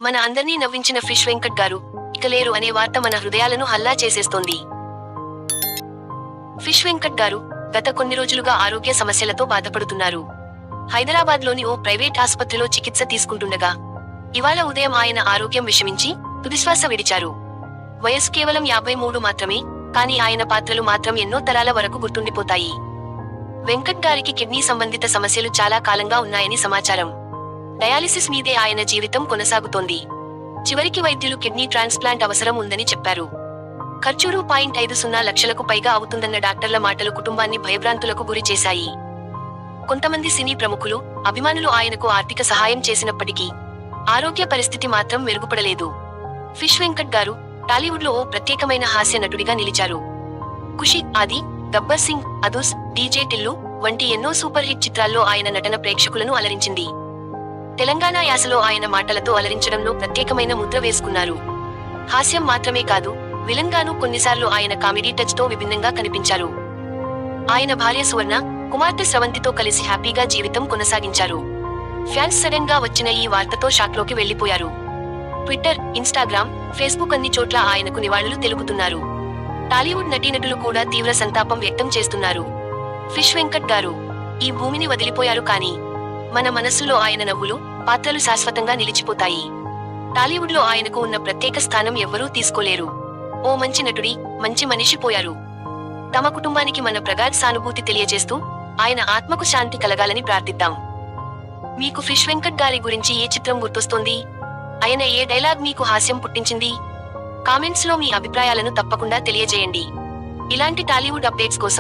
మన అందర్నీ నవ్వించిన ఫిష్ వెంకట్ గారు ఇక లేరు అనే వార్త మన హృదయాలను హల్లా చేసేస్తోంది. ఫిష్ వెంకట్ గారు గత కొన్ని రోజులుగా ఆరోగ్య సమస్యలతో బాధపడుతున్నారు. హైదరాబాద్లోని ఓ ప్రైవేట్ ఆసుపత్రిలో చికిత్స తీసుకుంటుండగా ఇవాళ ఉదయం ఆయన ఆరోగ్యం విషమించి తుదిశ్వాస విడిచారు. వయసు కేవలం 53 మాత్రమే, కానీ ఆయన పాత్రలు మాత్రం ఎన్నో తరాల వరకు గుర్తుండిపోతాయి. వెంకట్ గారికి కిడ్నీ సంబంధిత సమస్యలు చాలా కాలంగా ఉన్నాయని సమాచారం. డయాలిసిస్ మీదే ఆయన జీవితం కొనసాగుతోంది. చివరికి వైద్యులు కిడ్నీ ట్రాన్స్ప్లాంట్ అవసరం ఉందని చెప్పారు. ఖర్చు రూ.50 లక్షలకు పైగా అవుతుందన్న డాక్టర్ల మాటలు కుటుంబాన్ని భయభ్రాంతులకు గురి చేశాయి. కొంతమంది సినీ ప్రముఖులు, అభిమానులు ఆయనకు ఆర్థిక సహాయం చేసినప్పటికీ ఆరోగ్య పరిస్థితి మాత్రం మెరుగుపడలేదు. ఫిష్ వెంకట్ గారు టాలీవుడ్ లో ఓ ప్రత్యేకమైన హాస్య నటుడిగా నిలిచారు. ఖుషి, ఆది, గబ్బర్ సింగ్, అదూస్, డీజే టిల్లు వంటి ఎన్నో సూపర్ హిట్ చిత్రాల్లో ఆయన నటన ప్రేక్షకులను అలరించింది. తెలంగాణ యాసలో ఆయన మాటలతో అలరించడంలో ప్రత్యేకమైన ముద్ర వేసుకున్నారు. హాస్యం మాత్రమే కాదు, విలన్ గాను కొన్నిసార్లు ఆయన కామెడీ టచ్ తో విభిన్నంగా కనిపించారు. ఆయన భార్య సువర్ణ, కుమార్తె స్రవంతితో కలిసి హ్యాపీగా జీవితం కొనసాగించారు. ఫ్యాన్స్ సడన్ గా వచ్చిన ఈ వార్తతో షాక్లోకి వెళ్లిపోయారు. ట్విట్టర్, ఇన్స్టాగ్రామ్, ఫేస్బుక్ అన్ని చోట్ల ఆయనకు నివాళులు తెలుపుతున్నారు. టాలీవుడ్ నటీనటులు కూడా తీవ్ర సంతాపం వ్యక్తం చేస్తున్నారు. ఫిష్ వెంకట్ గారు ఈ భూమిని వదిలిపోయారు, కానీ మన మనస్సులో ఆయన నవ్వులు, పాత్రలు శాశ్వతంగా నిలిచిపోతాయి. టాలీవుడ్ లో ఆయనకు ఉన్న ప్రత్యేక స్థానం ఎవ్వరూ తీసుకోలేరు. ఓ మంచి నటుడి, మంచి మనిషి పోయారు. తమ కుటుంబానికి మన ప్రగాఢ సానుభూతి తెలియజేస్తూ ఆయన ఆత్మకు శాంతి కలగాలని ప్రార్థిద్దాం. మీకు ఫిష్ వెంకట్ గారి గురించి ఏ చిత్రం గుర్తొస్తోంది? ఆయన ఏ డైలాగ్ మీకు హాస్యం పుట్టించింది? కామెంట్స్ లో మీ అభిప్రాయాలను తప్పకుండా తెలియజేయండి. ఇలాంటి టాలీవుడ్ అప్డేట్స్ కోసం